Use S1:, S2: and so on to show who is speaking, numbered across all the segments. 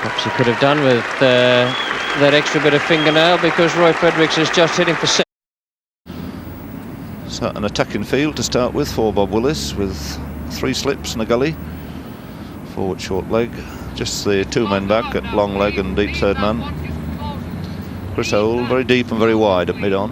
S1: Perhaps he could have done with that extra bit of fingernail, because Roy Fredericks is just hitting for 6.
S2: So an attacking field to start with for Bob Willis, with 3 slips and a gully. Forward short leg, just the 2 men back at long leg and deep third man. Chris Hole very deep and very wide at mid-on.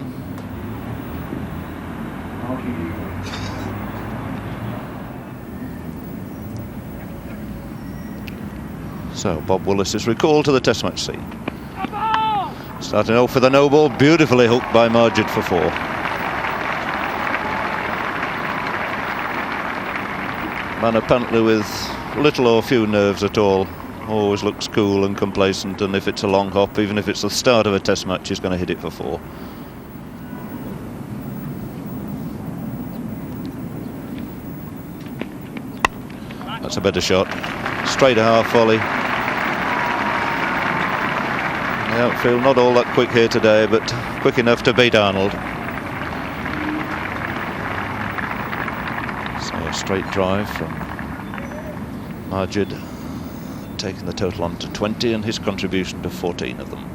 S2: So Bob Willis is recalled to the Test match scene. Starting off with a no ball, beautifully hooked by Margid for 4. Man apparently with little or few nerves at all. Always looks cool and complacent, and if it's a long hop, even if it's the start of a Test match, he's going to hit it for 4. That's a better shot. Straight a half volley. The outfield not all that quick here today, but quick enough to beat Arnold. So a straight drive from Margid, taking the total on to 20 and his contribution to 14 of them.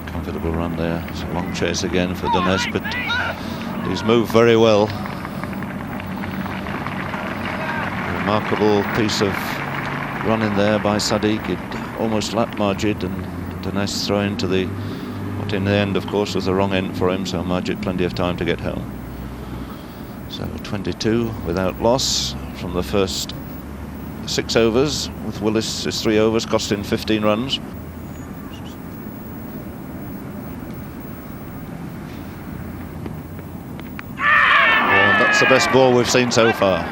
S2: Comfortable run there. It's a long chase again for Dinesh, but he's moved very well. Remarkable piece of running there by Sadiq. It almost lapped Margid, and Dinesh throwing to the, what in the end of course was the wrong end for him, so Margid plenty of time to get home. So 22 without loss from the first 6 overs, with Willis' 3 overs costing 15 runs. And that's the best ball we've seen so far.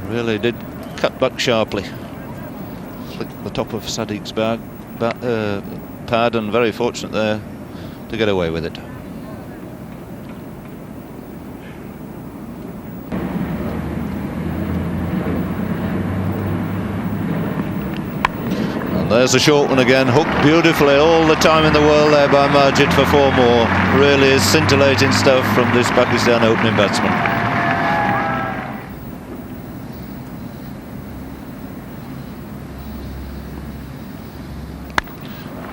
S2: Really did cut back sharply. Flicked the top of Sadiq's pad, and very fortunate there to get away with it. And there's a short one again, hooked beautifully, all the time in the world there by Margid for 4 more. Really is scintillating stuff from this Pakistan opening batsman.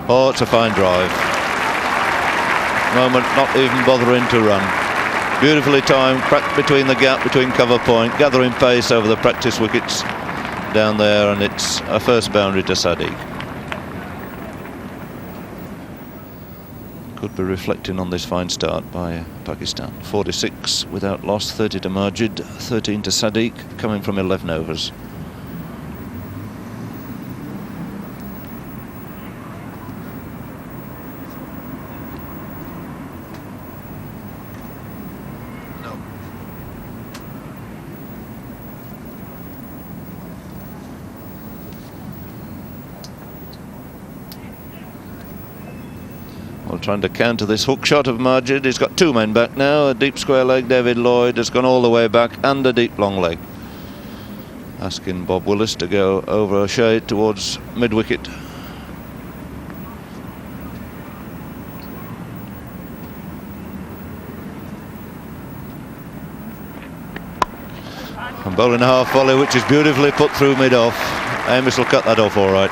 S2: Oh, it's a fine drive. Moment not even bothering to run. Beautifully timed, cracked between the gap between cover point, gathering pace over the practice wickets down there, and it's a first boundary to Sadiq. Could be reflecting on this fine start by Pakistan. 46 without loss, 30 to Margid, 13 to Sadiq, coming from 11 overs. Well, trying to counter this hook shot of Margid. He's got 2 men back now. A deep square leg, David Lloyd, has gone all the way back, and a deep long leg. Asking Bob Willis to go over a shade towards mid-wicket. And bowling a half volley, which is beautifully put through mid-off. Amiss will cut that off all right.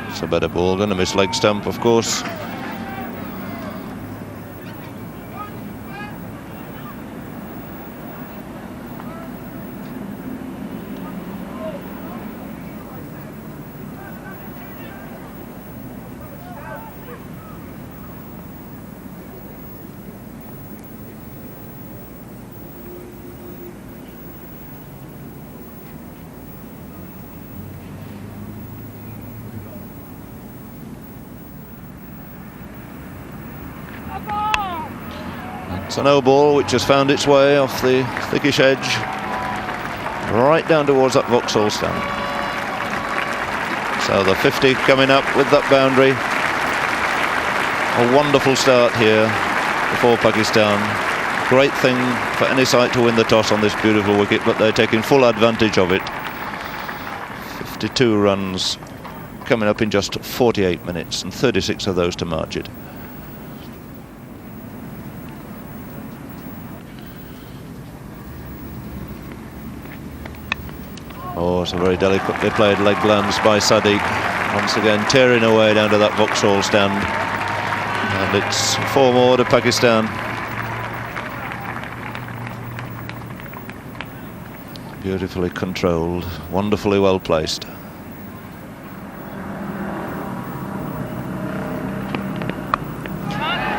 S2: It's a better ball, going to miss leg stump, of course. It's a no ball which has found its way off the thickish edge right down towards that Vauxhall stand. So the 50 coming up with that boundary. A wonderful start here for Pakistan. Great thing for any side to win the toss on this beautiful wicket, but they're taking full advantage of it. 52 runs coming up in just 48 minutes, and 36 of those to Majid. Oh, it's a very delicately played leg glance by Sadiq. Once again tearing away down to that Vauxhall stand. And it's 4 more to Pakistan. Beautifully controlled, wonderfully well placed.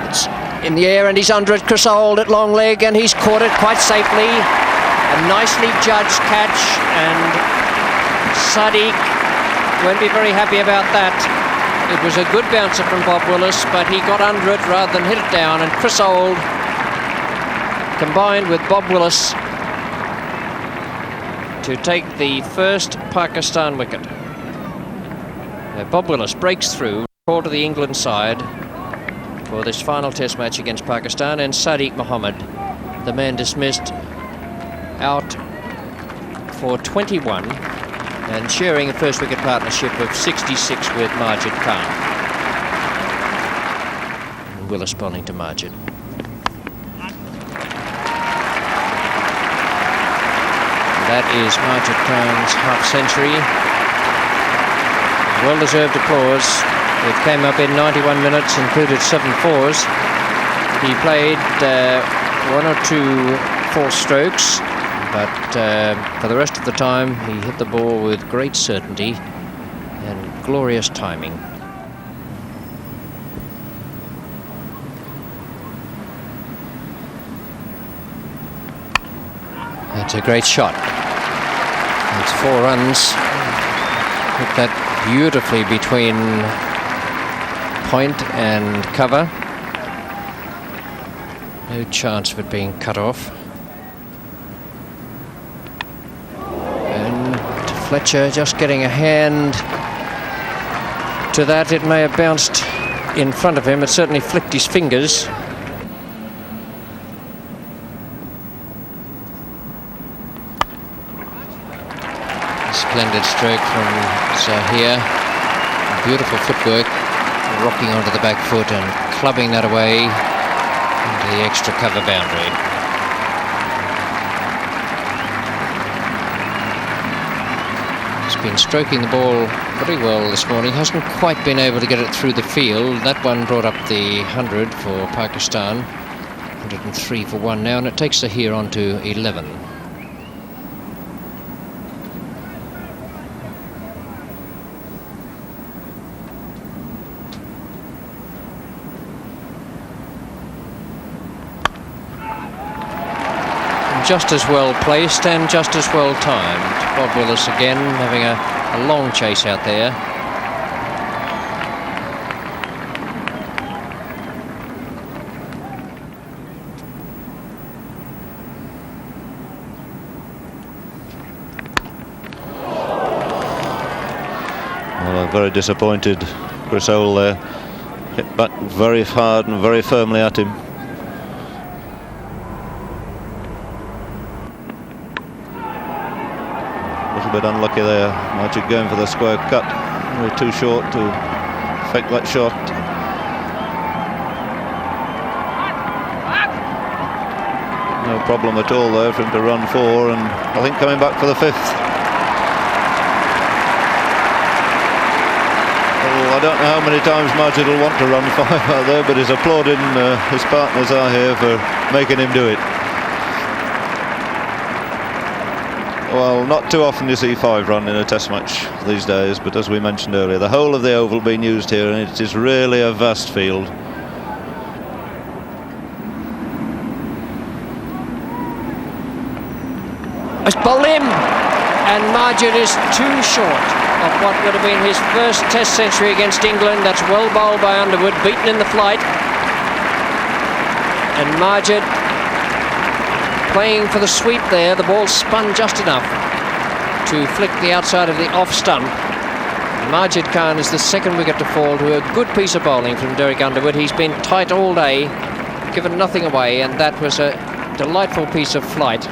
S3: It's in the air and he's under it, Chris Old at long leg, and he's caught it quite safely. A nicely judged catch, and Sadiq won't be very happy about that. It was a good bouncer from Bob Willis, but he got under it rather than hit it down, and Chris Old combined with Bob Willis to take the first Pakistan wicket. Bob Willis breaks through, called to the England side for this final test match against Pakistan, and Sadiq Mohammed, the man dismissed, out for 21 and sharing a first wicket partnership of 66 with Majid Khan. And Willis bowling to Majid. That is Majid Khan's half-century. Well-deserved applause. It came up in 91 minutes, included 7 fours. He played 1 or 2 false strokes, but for the rest of the time he hit the ball with great certainty and glorious timing. That's a great shot. It's 4 runs. Hit that beautifully between point and cover. No chance of it being cut off. And Fletcher just getting a hand to that. It may have bounced in front of him. It certainly flicked his fingers. Splendid stroke from Zahir. Beautiful footwork, rocking onto the back foot and clubbing that away into the extra cover boundary. He's been stroking the ball very well this morning. Hasn't quite been able to get it through the field. That one brought up the 100 for Pakistan. 103 for 1 now, and it takes Zahir on to 11. Just as well placed and just as well timed. Bob Willis again having a long chase out there.
S2: Well, very disappointed Chris Old there. Hit back very hard and very firmly at him. A little bit unlucky there. Majid going for the square cut. We're too short to fake that shot. No problem at all there for him to run 4, and I think coming back for the 5th. Well, I don't know how many times Majid will want to run 5 out there, but he's applauding his partners are here for making him do it. Well, not too often you see 5 run in a test match these days, but as we mentioned earlier, the whole of the oval being used here, and it is really a vast field.
S3: It's bowled in, and Majid is too short of what would have been his first test century against England. That's well bowled by Underwood, beaten in the flight. And Majid playing for the sweep there. The ball spun just enough to flick the outside of the off stump. Majid Khan is the 2nd wicket to fall to a good piece of bowling from Derek Underwood. He's been tight all day, given nothing away, and that was a delightful piece of flight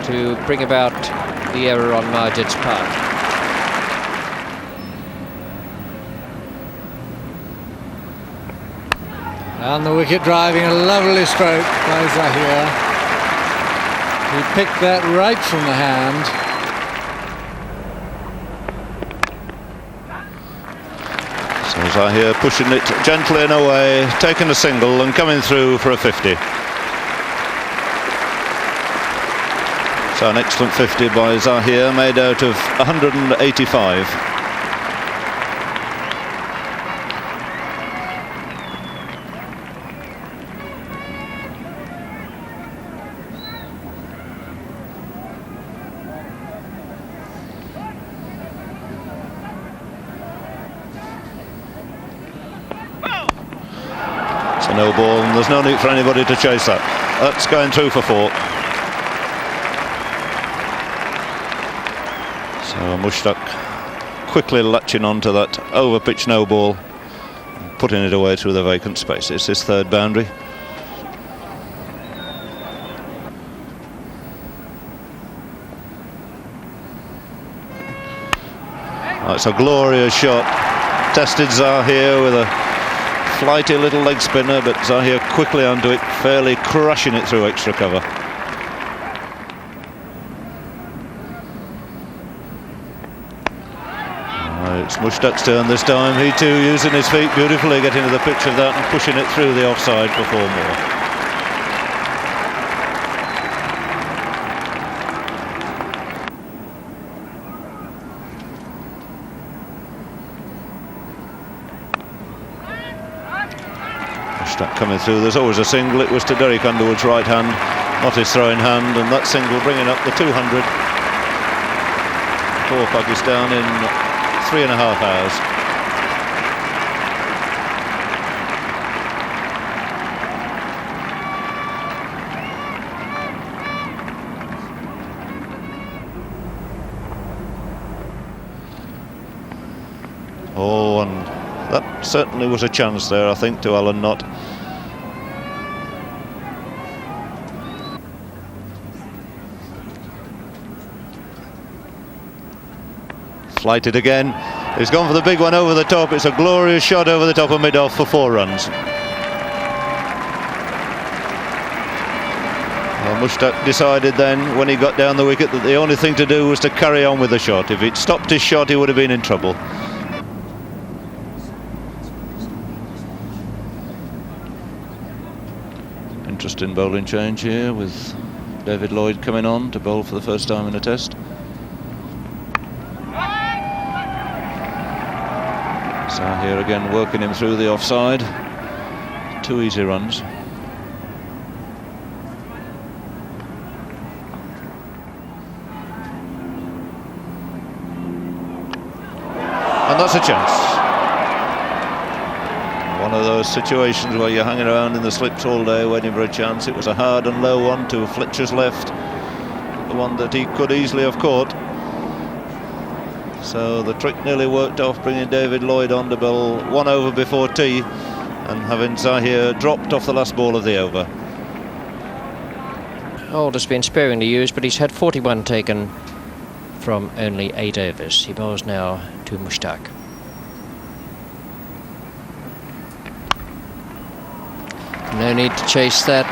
S3: to bring about the error on Majid's part.
S4: And the wicket driving, a lovely stroke by Zahir. He picked that right from the hand.
S2: So Zahir pushing it gently and away, taking a single and coming through for a 50. So an excellent 50 by Zahir, made out of 185. It's a no ball, and there's no need for anybody to chase that. That's going through for 4. So Mushtaq quickly latching onto that over-pitch no ball, putting it away through the vacant space. It's his 3rd boundary. Oh, it's a glorious shot. Tested Zahir with a flighty little leg spinner, but Zahir quickly onto it, fairly crushing it through extra cover. It's Mushtaq's turn this time. He too using his feet beautifully, getting to the pitch of that and pushing it through the offside for 4 more. Mushtaq coming through. There's always a single. It was to Derek Underwood's right hand, not his throwing hand, and that single bringing up the 200 for Pakistan in 3.5 hours. Oh, and that certainly was a chance there, I think, to Alan Knott. Flighted again. He's gone for the big one over the top. It's a glorious shot over the top of mid-off for 4 runs. Well, Mushtaq decided then, when he got down the wicket, that the only thing to do was to carry on with the shot. If he'd stopped his shot, he would have been in trouble. Interesting bowling change here, with David Lloyd coming on to bowl for the first time in a test. Zahir again working him through the offside. 2 easy runs. And that's a chance. One of those situations where you're hanging around in the slips all day waiting for a chance. It was a hard and low one to Fletcher's left, the one that he could easily have caught. So the trick nearly worked off, bringing David Lloyd on to bowl 1 over before tea and having Zahir dropped off the last ball of the over.
S3: Old has been sparingly used, but he's had 41 taken from only 8 overs. He bowls now to Mushtaq. No need to chase that.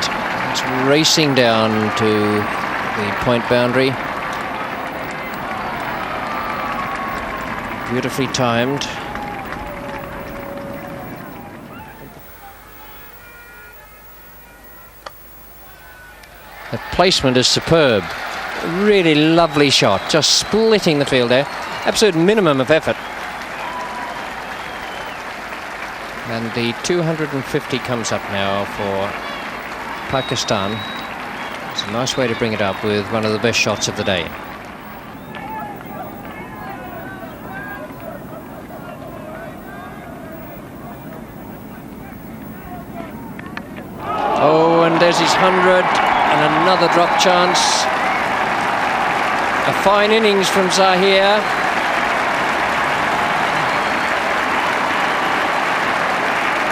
S3: It's racing down to the point boundary. Beautifully timed. The placement is superb. Really lovely shot, just splitting the field there. Absolute minimum of effort. And the 250 comes up now for Pakistan. It's a nice way to bring it up with one of the best shots of the day. Oh, and there's his 100 and another drop chance. A fine innings from Zahir.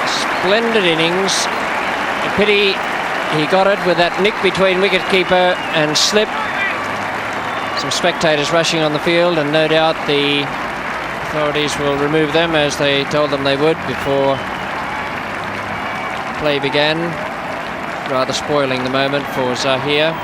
S3: Splendid innings. A pity he got it with that nick between wicketkeeper and slip. Some spectators rushing on the field, and no doubt the authorities will remove them as they told them they would before play began, rather spoiling the moment for Zahir.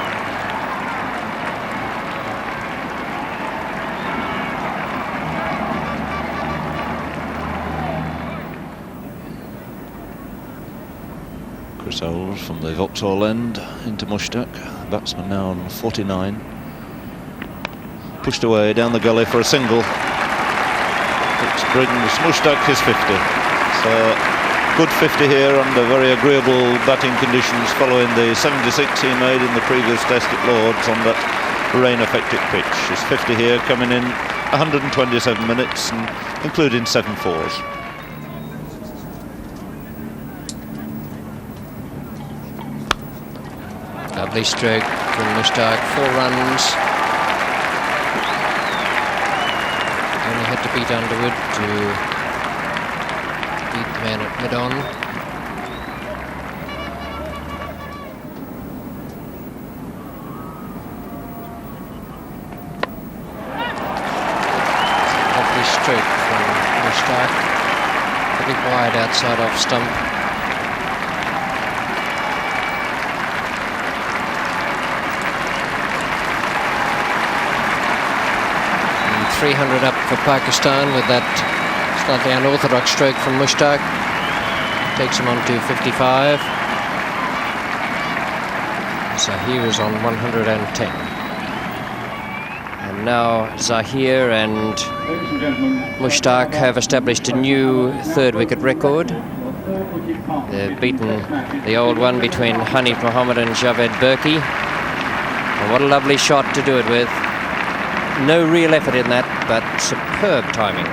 S2: Crisol from the Vauxhall end into Mushtaq. Batsman now on 49. Pushed away down the gully for a single. It brings Mushtaq his 50. So good 50 here under very agreeable batting conditions following the 76 he made in the previous test at Lord's on that rain-affected pitch. His 50 here coming in 127 minutes and including 7 fours.
S3: Lovely stroke from Mushtaq, 4 runs. Only had to beat Underwood to beat the man at mid-on. Lovely stroke from Mushtaq. A bit wide outside off stump. 300 up for Pakistan with that slightly unorthodox stroke from Mushtaq. Takes him on to 55. Zahir is on 110. And now Zahir and Mushtaq have established a new 3rd wicket record. They've beaten the old one between Hanif Mohammed and Javed Burki. And what a lovely shot to do it with. No real effort in that, but superb timing.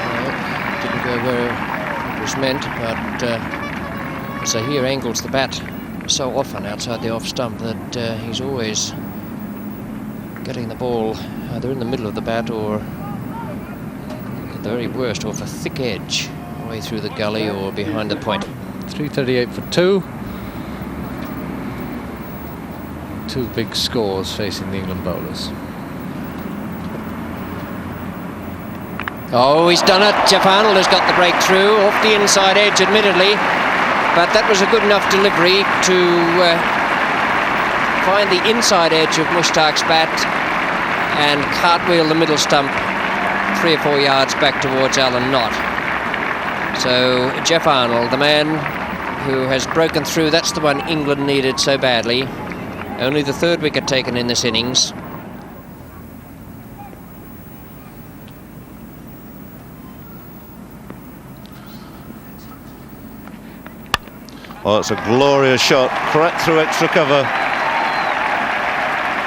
S3: Well, didn't go where it was meant, but Zahir angles the bat so often outside the off stump that he's always getting the ball either in the middle of the bat or at the very worst off a thick edge, way through the gully or behind the point.
S4: 338 for 2. 2 big scores facing the England bowlers.
S3: Oh, he's done it. Jeff Arnold has got the breakthrough off the inside edge, admittedly, but that was a good enough delivery to find the inside edge of Mushtaq's bat and cartwheel the middle stump 3 or 4 yards back towards Alan Knott. So Jeff Arnold, the man who has broken through, that's the one England needed so badly. Only the 3rd wicket taken in this innings.
S2: Well, it's a glorious shot, cracked through extra cover.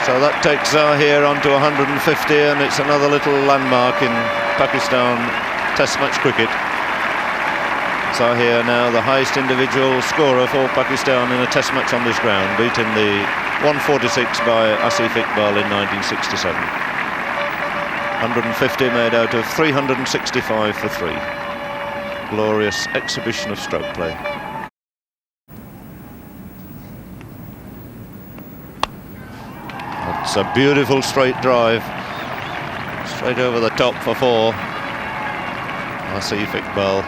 S2: So that takes Zahir on to 150, and it's another little landmark in Pakistan Test match cricket. Zahir now the highest individual scorer for Pakistan in a Test match on this ground, beating the 146 by Asif Iqbal in 1967. 150 made out of 365 for 3. Glorious exhibition of stroke play. It's a beautiful straight drive, straight over the top for 4. Asif Iqbal.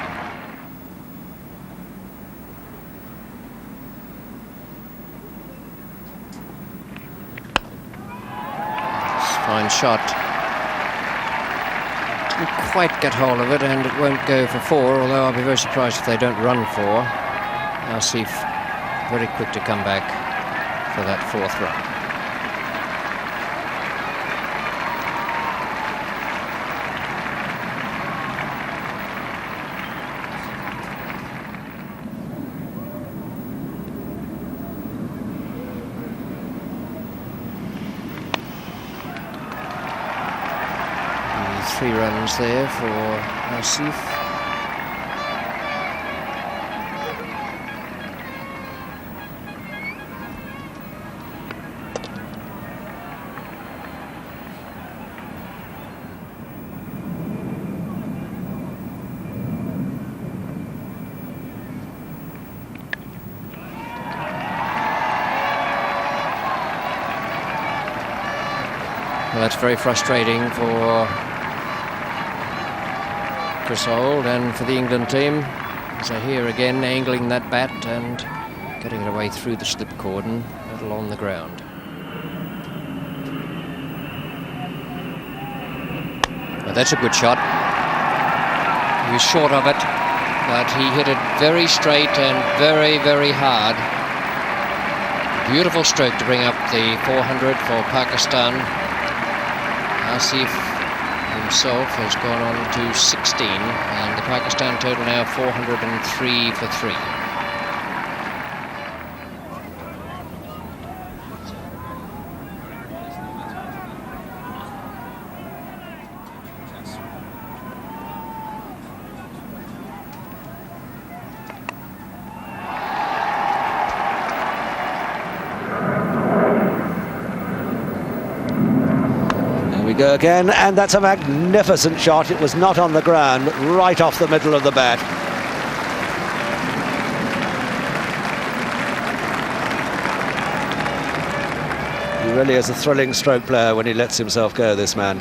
S3: Fine shot. Didn't quite get hold of it, and it won't go for 4, although I'll be very surprised if they don't run 4. Asif very quick to come back for that 4th run. Three runs there for Asif. that's very frustrating for Crisold and for the England team. Zahir again angling that bat and getting it away through the slip cordon, little on the ground. Well, that's a good shot. He was short of it, but he hit it very straight and very, very hard. Beautiful stroke to bring up the 400 for Pakistan. Asif himself has gone on to 16, and the Pakistan total now 403 for 3.
S5: Go again, and that's a magnificent shot. It was not on the ground, but right off the middle of the bat. He really is a thrilling stroke player when he lets himself go, this man.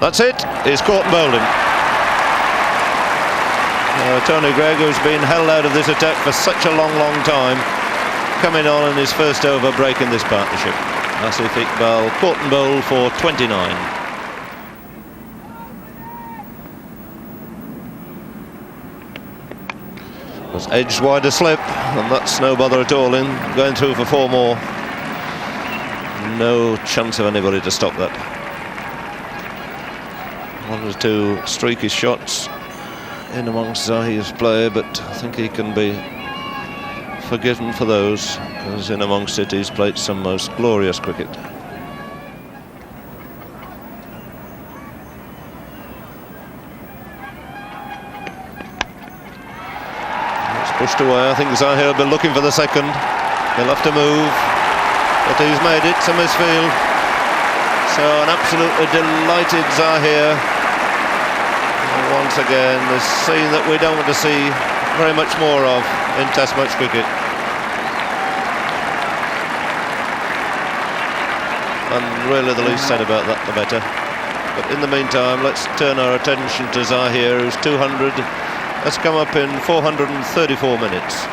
S2: That's it. He's caught and bowled him. Tony Greig, who's been held out of this attack for such a long time, coming on in his first over, breaking this partnership. Asif Iqbal caught and bowled for 29. Was edged wide a slip, and that's no bother at all in going through for 4 more. No chance of anybody to stop that. 1 or 2 streaky shots in amongst Zahir's play, but I think he can be forgiven for those, because in amongst it he's played some most glorious cricket. It's pushed away. I think Zahir will be looking for the second. He'll have to move, but he's made it to midfield. So an absolutely delighted Zahir. Once again, the scene that we don't want to see very much more of in Test match cricket. And really the least said about that, the better. But in the meantime, let's turn our attention to Zahir, whose 200 has come up in 434 minutes.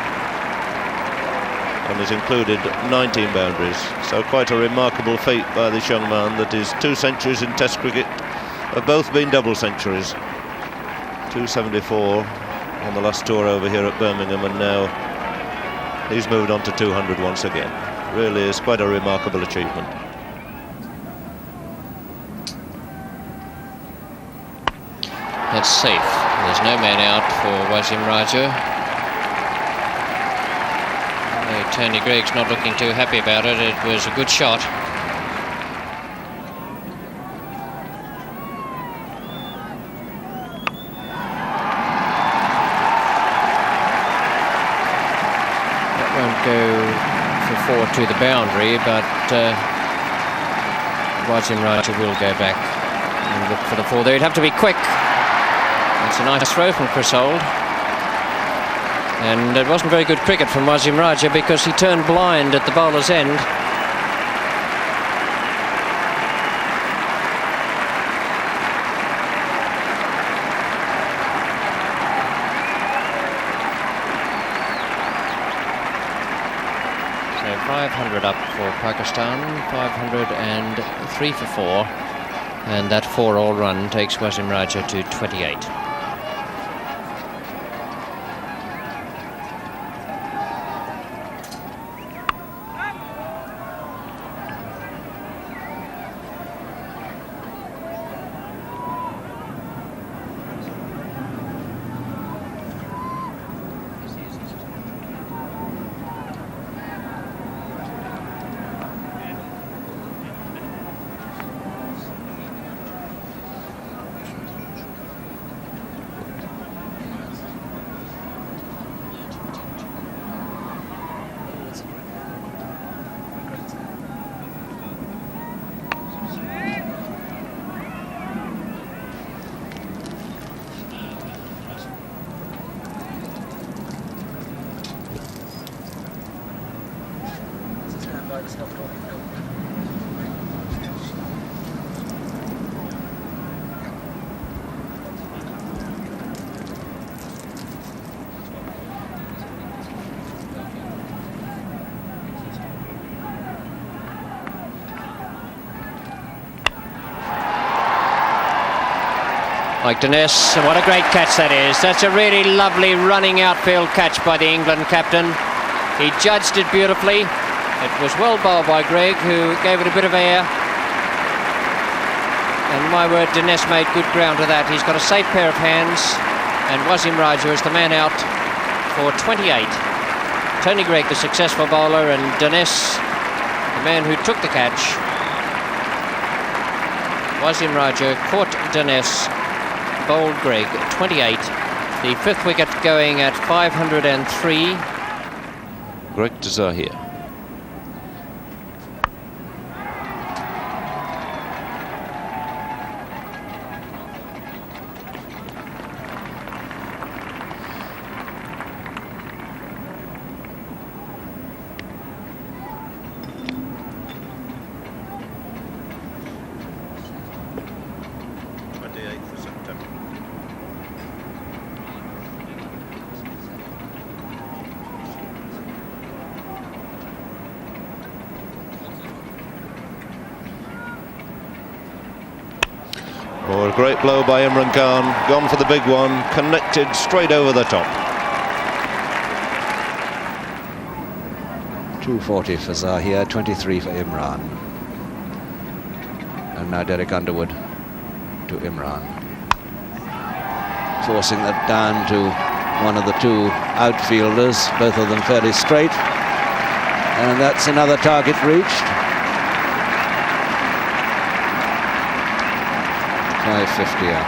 S2: And has included 19 boundaries. So quite a remarkable feat by this young man, that his 2 centuries in Test cricket have both been double centuries. 274 on the last tour over here at Birmingham, and now he's moved on to 200 once again. Really is quite a remarkable achievement.
S3: That's safe. There's no man out for Wasim Raja. No, Tony Greig's not looking too happy about it. It was a good shot. To the boundary, but Wasim Raja will go back and look for the 4 there. He'd have to be quick. It's a nice throw from Crisold, and it wasn't very good cricket from Wasim Raja, because he turned blind at the bowler's end. So 500 up for Pakistan, 503 for 4, and that 4-all run takes Wasim Raja to 28. Mike Dennis, what a great catch that is. That's a really lovely running outfield catch by the England captain. He judged it beautifully. It was well bowled by Greg, who gave it a bit of air. And my word, Dennis made good ground to that. He's got a safe pair of hands, and Wasim Raja is the man out for 28. Tony Greig, the successful bowler, and Dennis, the man who took the catch. Wasim Raja caught Dennis, bowled Greig, 28. The fifth wicket going at 503.
S2: Greg to Zahir. Oh, a great blow by Imran Khan, gone for the big one, connected straight over the top.
S5: 240 for Zahir, 23 for Imran. And now Derek Underwood to Imran. Forcing that down to one of the two outfielders, both of them fairly straight. And that's another target reached. 550 up.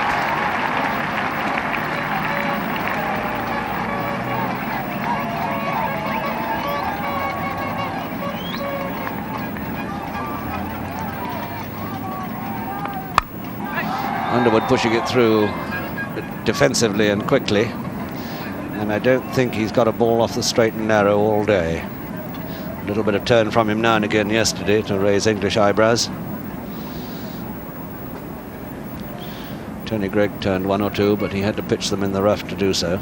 S5: Underwood pushing it through defensively and quickly, and I don't think he's got a ball off the straight and narrow all day. A little bit of turn from him now and again yesterday to raise English eyebrows. Tony Greig turned one or two, but he had to pitch them in the rough to do so.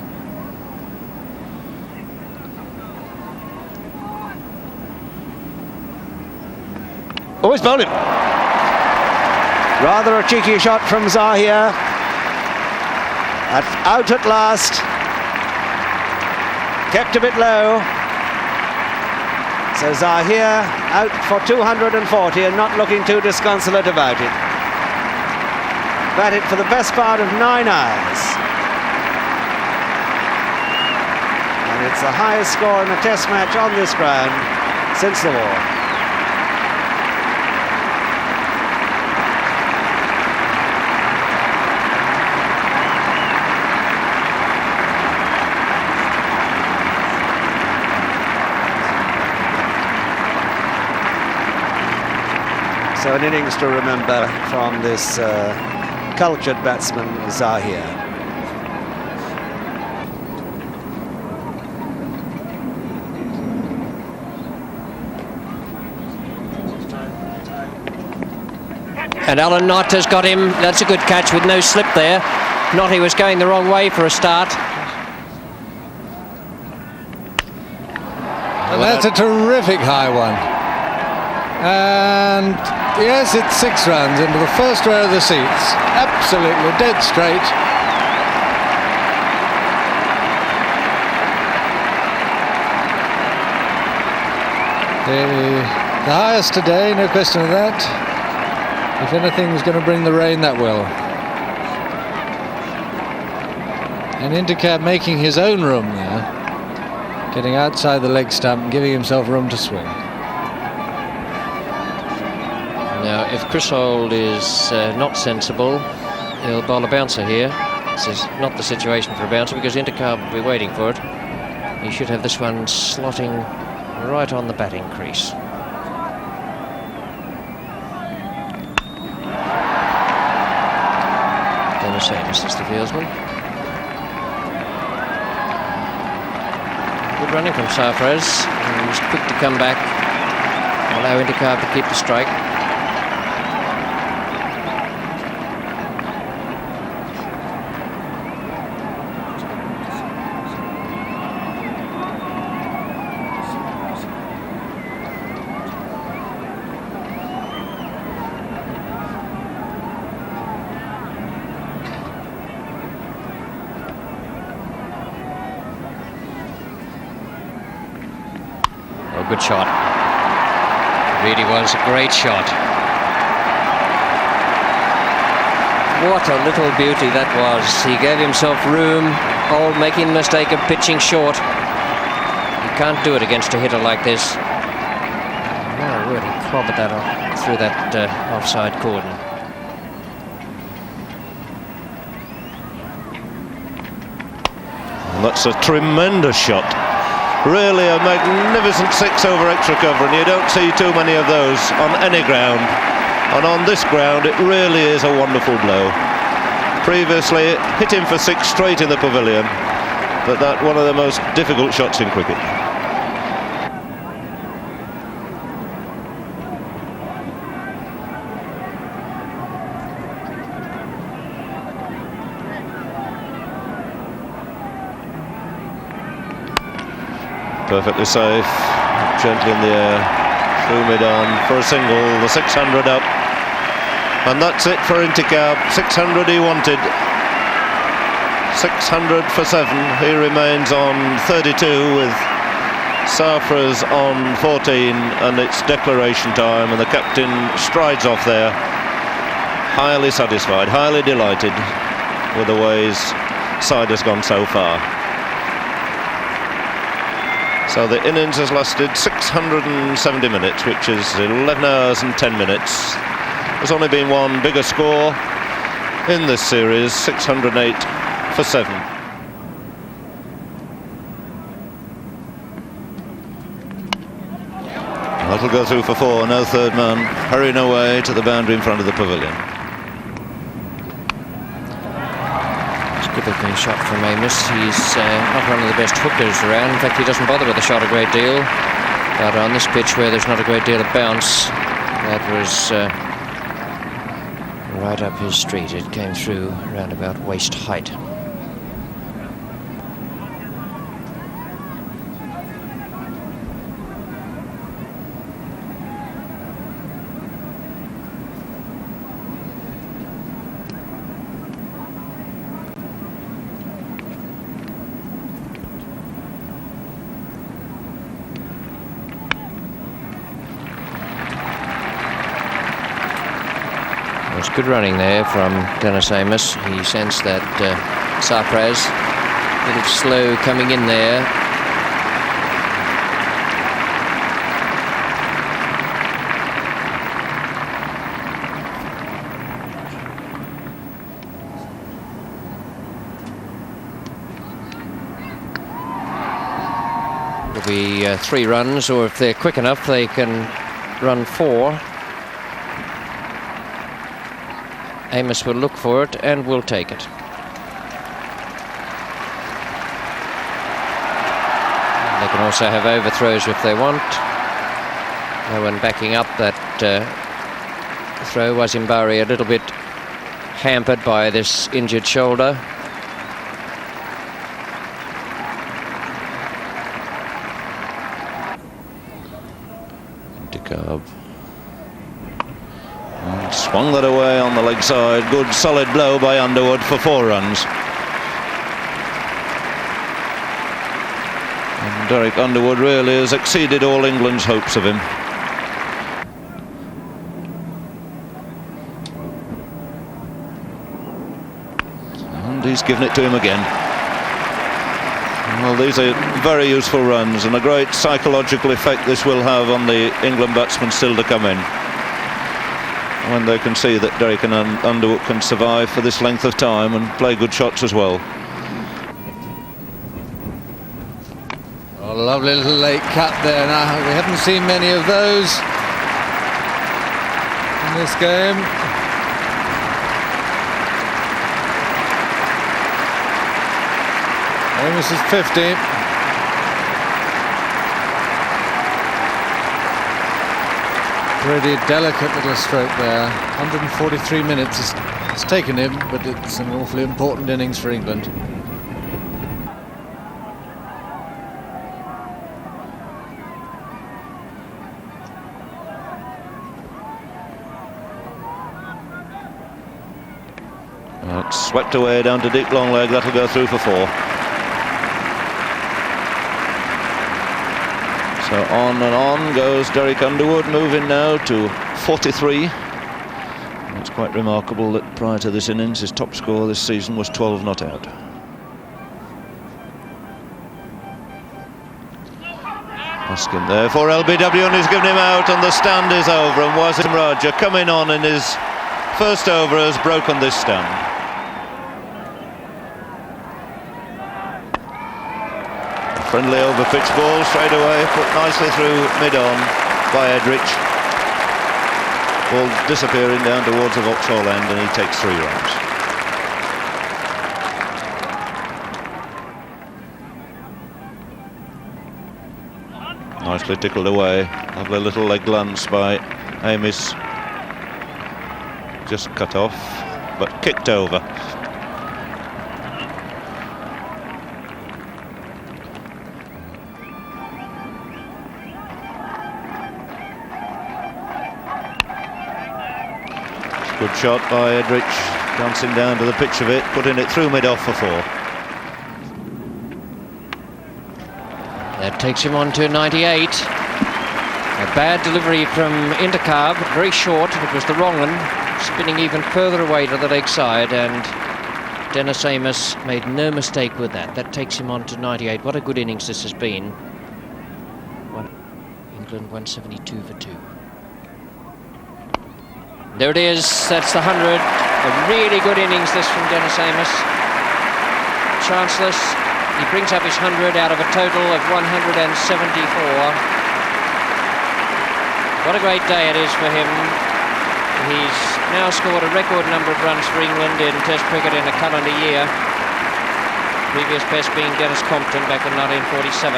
S5: Oh, he's bowled him. Rather a cheeky shot from Zahir. Out at last. Kept a bit low. So Zahir out for 240 and not looking too disconsolate about it. Batted for the best part of 9 hours. And it's the highest score in a test match on this ground since the war. So an innings to remember from this cultured batsman Zahir.
S3: And Alan Knott has got him. That's a good catch with no slip there. Knotty was going the wrong way for a start.
S4: And that's a terrific high one. And yes, it's 6 runs into the first row of the seats. Absolutely dead straight. The highest today, no question of that. If anything's going to bring the rain, that will. And Intercab making his own room there. Getting outside the leg stump and giving himself room to swing.
S3: Now, if Chris Holt is not sensible, he'll bowl a bouncer here. This is not the situation for a bouncer because Intercab will be waiting for it. He should have this one slotting right on the batting crease. Dennis Amiss is the fieldsman. Good running from Sarfraz. He was quick to come back Allow Indycar to keep the strike. Oh, good shot. Really was a great shot. What a little beauty that was. He gave himself room, making the mistake of pitching short. You can't do it against a hitter like this. My word, he clobbered that through that offside cordon.
S2: That's a tremendous shot. Really a magnificent 6 over extra cover, and you don't see too many of those on any ground. And on this ground, it really is a wonderful blow. Previously, hit him for 6 straight in the pavilion, but that's one of the most difficult shots in cricket. Perfectly safe, gently in the air, through mid-on for a single, the 600 up. And that's it for Intikab, 600 he wanted. 600 for 7, he remains on 32 with Safra's on 14, and it's declaration time, and the captain strides off there, highly satisfied, highly delighted with the way his side has gone so far. So the innings has lasted 670 minutes, which is 11 hours and 10 minutes. There's only been one bigger score in this series, 608 for 7. That'll go through for 4, no third man, hurrying away to the boundary in front of the pavilion.
S3: Good looking shot from Amiss. He's not one of the best hookers around. In fact, he doesn't bother with the shot a great deal. But on this pitch where there's not a great deal of bounce, that was right up his street. It came through around about waist height. Good running there from Dennis Amiss. He sensed that Sarpraz a little slow coming in there. It'll be 3 runs, or if they're quick enough, they can run 4. Amiss will look for it and will take it. They can also have overthrows if they want. No one backing up that throw. Wazimbari a little bit hampered by this injured shoulder.
S2: Swung that away on the leg side. Good solid blow by Underwood for 4 runs. And Derek Underwood really has exceeded all England's hopes of him. And he's given it to him again. Well, these are very useful runs, and a great psychological effect this will have on the England batsmen still to come in, when they can see that Derek and Underwood can survive for this length of time and play good shots as well.
S4: Oh, lovely little late cut there. Now, we haven't seen many of those in this game. Amiss is 50. Pretty delicate little stroke there. 143 minutes. It's taken him, but it's an awfully important innings for England.
S2: It's swept away down to deep long leg. That'll go through for 4. So on and on goes Derek Underwood, moving now to 43. It's quite remarkable that prior to this innings, his top score this season was 12 not out. Hoskin there for LBW, and he's given him out, and the stand is over, and Wasim Raja coming on in his first over has broken this stand. Friendly over pitch ball straight away, put nicely through mid-on by Edrich. Ball disappearing down towards the Vauxhall end, and he takes 3 runs. Nicely tickled away. Lovely little leg glance by Amiss. Just cut off, but kicked over. Good shot by Edrich, dancing down to the pitch of it, putting it through mid-off for 4.
S3: That takes him on to 98. A bad delivery from Intercarb, very short. It was the wrong one, spinning even further away to the leg side, and Dennis Amiss made no mistake with that. That takes him on to 98. What a good innings this has been. England 172 for 2. There it is, that's the 100. A really good innings this from Dennis Amiss. Chanceless, he brings up his 100 out of a total of 174. What a great day it is for him. He's now scored a record number of runs for England in Test cricket in a calendar year. Previous best being Dennis Compton back in 1947.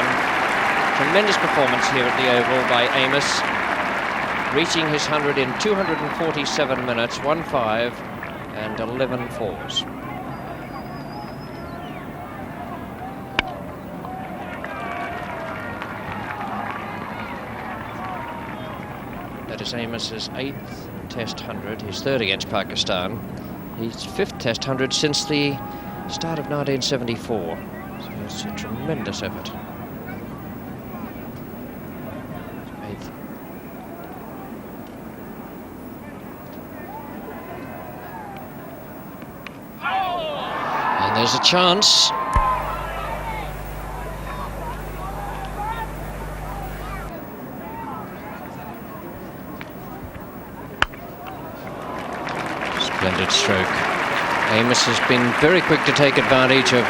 S3: Tremendous performance here at the Oval by Amiss, reaching his 100 in 247 minutes, 1-5 and 11 fours. That is Amiss's 8th Test 100, his 3rd against Pakistan. His 5th Test 100 since the start of 1974. So it's a tremendous effort. There's a chance. Splendid stroke. Amiss has been very quick to take advantage of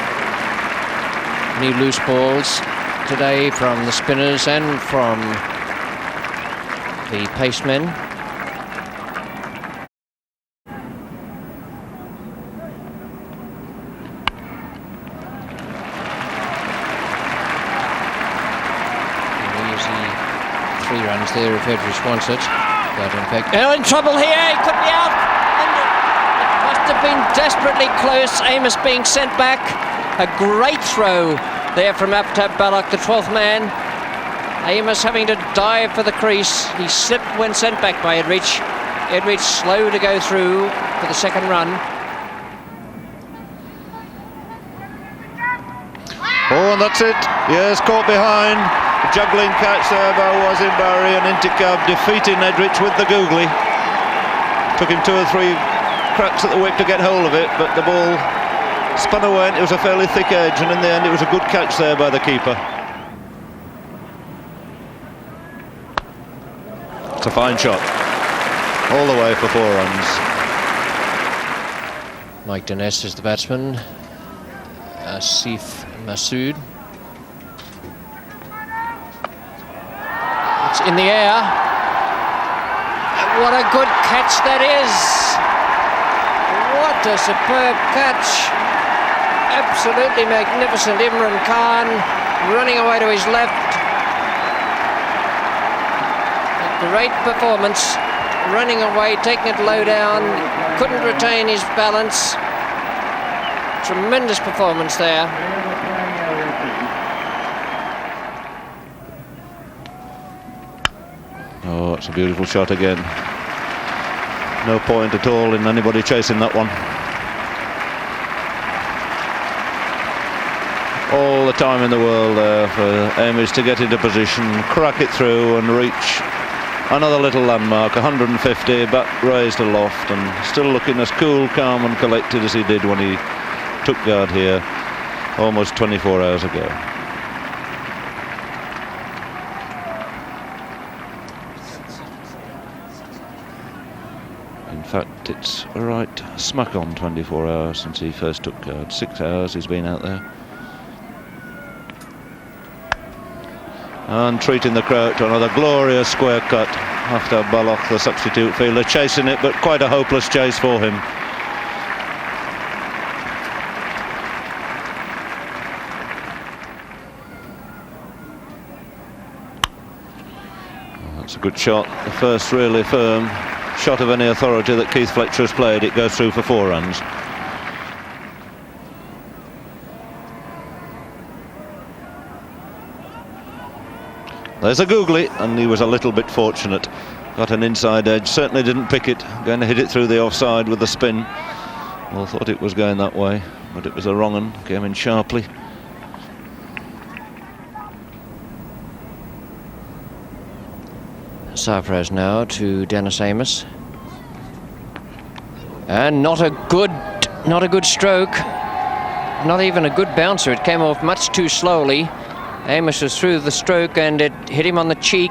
S3: any loose balls today from the spinners and from the pacemen. There if Edrich wants it, but in fact, in trouble here, he could be out, and it must have been desperately close. Amiss being sent back. A great throw there from Aftab Balak, the 12th man. Amiss having to dive for the crease. He slipped when sent back by Edrich. Edrich slow to go through for the 2nd run.
S2: Oh, and that's it. Yes, caught behind. A juggling catch there by Wasim Barry, and Intikab defeating Edrich with the googly. Took him 2 or 3 cracks at the wick to get hold of it, but the ball spun away. It was a fairly thick edge, and in the end it was a good catch there by the keeper. It's a fine shot. All the way for 4 runs.
S3: Mike Dines is the batsman. Asif Masood. It's in the air. What a good catch that is. What a superb catch. Absolutely magnificent. Imran Khan running away to his left. A Great performance, running away, taking it low down, couldn't retain his balance. Tremendous performance there.
S2: Oh, it's a beautiful shot again. No point at all in anybody chasing that one. All the time in the world there for Amiss to get into position, crack it through and reach another little landmark, 150, but raised aloft and still looking as cool, calm and collected as he did when he took guard here almost 24 hours ago. In fact, it's right smack on 24 hours since he first took guard. 6 hours he's been out there. And treating the crowd to another glorious square cut after Balloch, the substitute fielder, chasing it, but quite a hopeless chase for him. Well, that's a good shot. The first really firm shot of any authority that Keith Fletcher has played. It goes through for 4 runs. There's a googly, and he was a little bit fortunate. Got an inside edge, certainly didn't pick it. Going to hit it through the offside with the spin. Well, thought it was going that way, but it was a wrong one. Came in sharply.
S3: Sarfraz now to Dennis Amiss. And not a good stroke. Not even a good bouncer. It came off much too slowly. Amiss was through the stroke and it hit him on the cheek.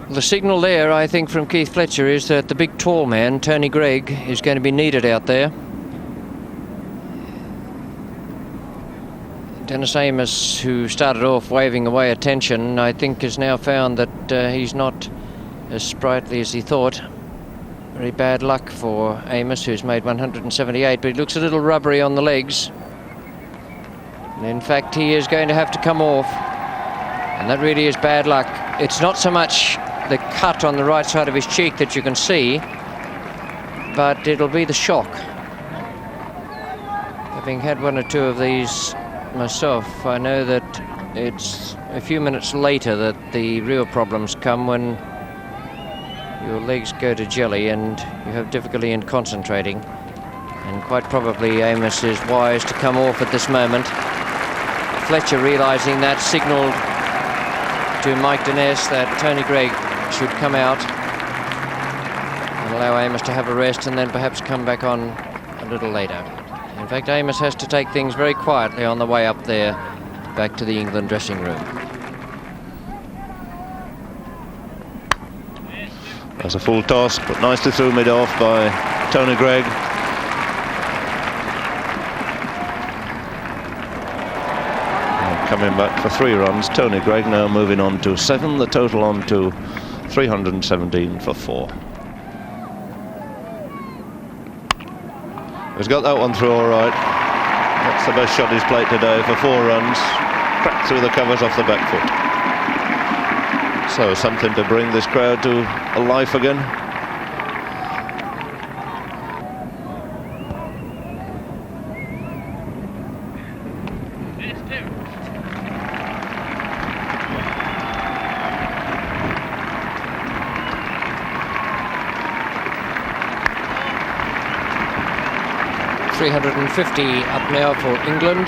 S3: The signal there, I think, from Keith Fletcher is that the big tall man, Tony Greig, is going to be needed out there. Dennis Amiss, who started off waving away attention, I think has now found that he's not as sprightly as he thought. Very bad luck for Amiss, who's made 178, but he looks a little rubbery on the legs. And in fact, he is going to have to come off, and that really is bad luck. It's not so much the cut on the right side of his cheek that you can see, but it'll be the shock. Having had one or two of these myself, I know that it's a few minutes later that the real problems come, when your legs go to jelly and you have difficulty in concentrating. And quite probably Amiss is wise to come off at this moment. Fletcher, realising that, signalled to Mike Denness that Tony Greig should come out and allow Amiss to have a rest and then perhaps come back on a little later. In fact, Amiss has to take things very quietly on the way up there back to the England dressing room.
S2: That's a full toss, but nicely through mid-off by Tony Greig. Coming back for 3 runs, Tony Greig now moving on to 7, the total on to 317 for 4. He's got that one through all right. That's the best shot he's played today for 4 runs. Cracked through the covers off the back foot. So something to bring this crowd to life again.
S3: .350 up now for England.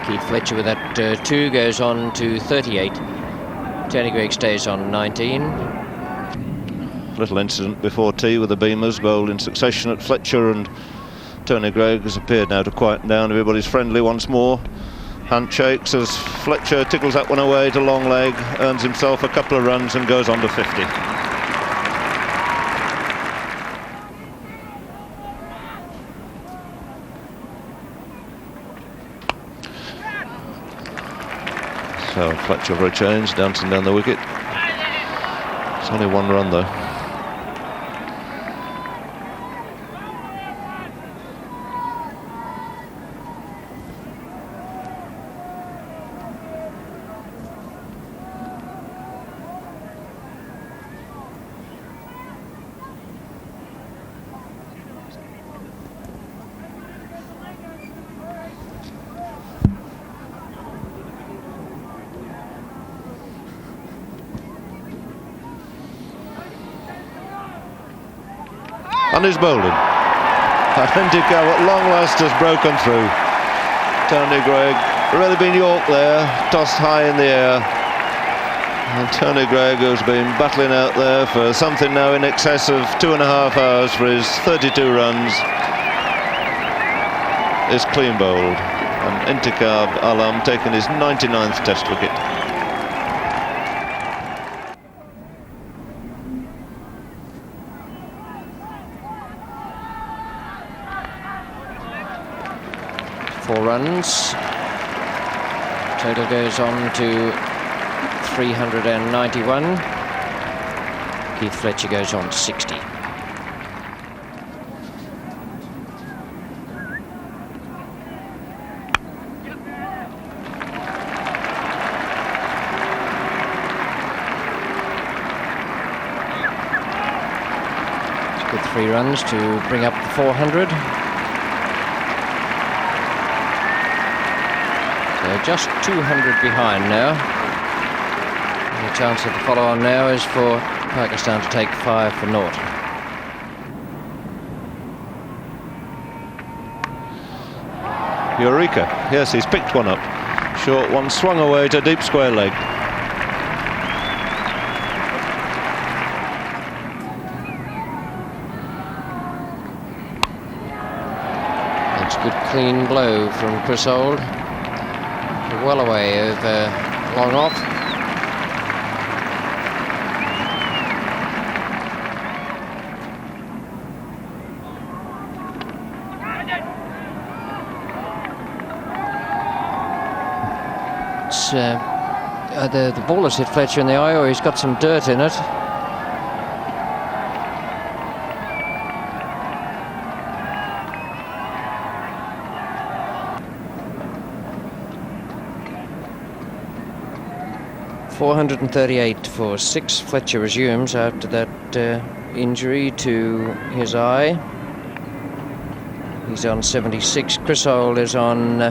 S3: Keith Fletcher with that 2 goes on to 38. Tony Greig stays on 19.
S2: Little incident before tea with the Beamers, bowled in succession at Fletcher, and Tony Greig has appeared now to quieten down. Everybody's friendly once more. Handshakes as Fletcher tickles that one away to long leg, earns himself a couple of runs and goes on to 50. So Fletcher for a change, dancing down the wicket. It's only 1 run though. And he's bowling. And Intica at long last has broken through. Tony Greig, really been York there, tossed high in the air. And Tony Greig, who's been battling out there for something now in excess of 2.5 hours for his 32 runs, is clean bowled. And Intikhab Alam taking his 99th test wicket.
S3: Four runs. Total goes on to 391. Keith Fletcher goes on to 60. It's good 3 runs to bring up the 400. They're just 200 behind now. And the chance of the follow-on now is for Pakistan to take 5 for naught.
S2: Eureka. Yes, he's picked one up. Short one swung away to deep square leg.
S3: It's a good clean blow from Chris Old. Well away over long off. It's, the ball has hit Fletcher in the eye, or he's got some dirt in it. .438 for 6. Fletcher resumes after that injury to his eye. He's on 76. Chris Old is on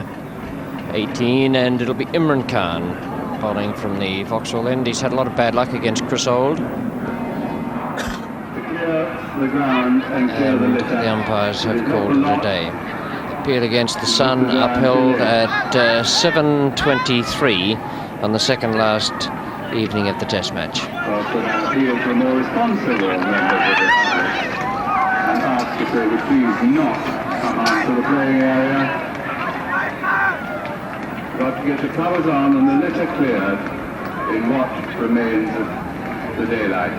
S3: 18, and it'll be Imran Khan bowling from the Vauxhall end. He's had a lot of bad luck against Chris Old. And the umpires have called it a day. Appeal against the Sun upheld at 7:23 on the second last evening of the Test match.
S6: Appeal for more responsible members of the public and ask if they would please not come out to the playing area. Got to get the covers on and the litter cleared in what remains of the daylight.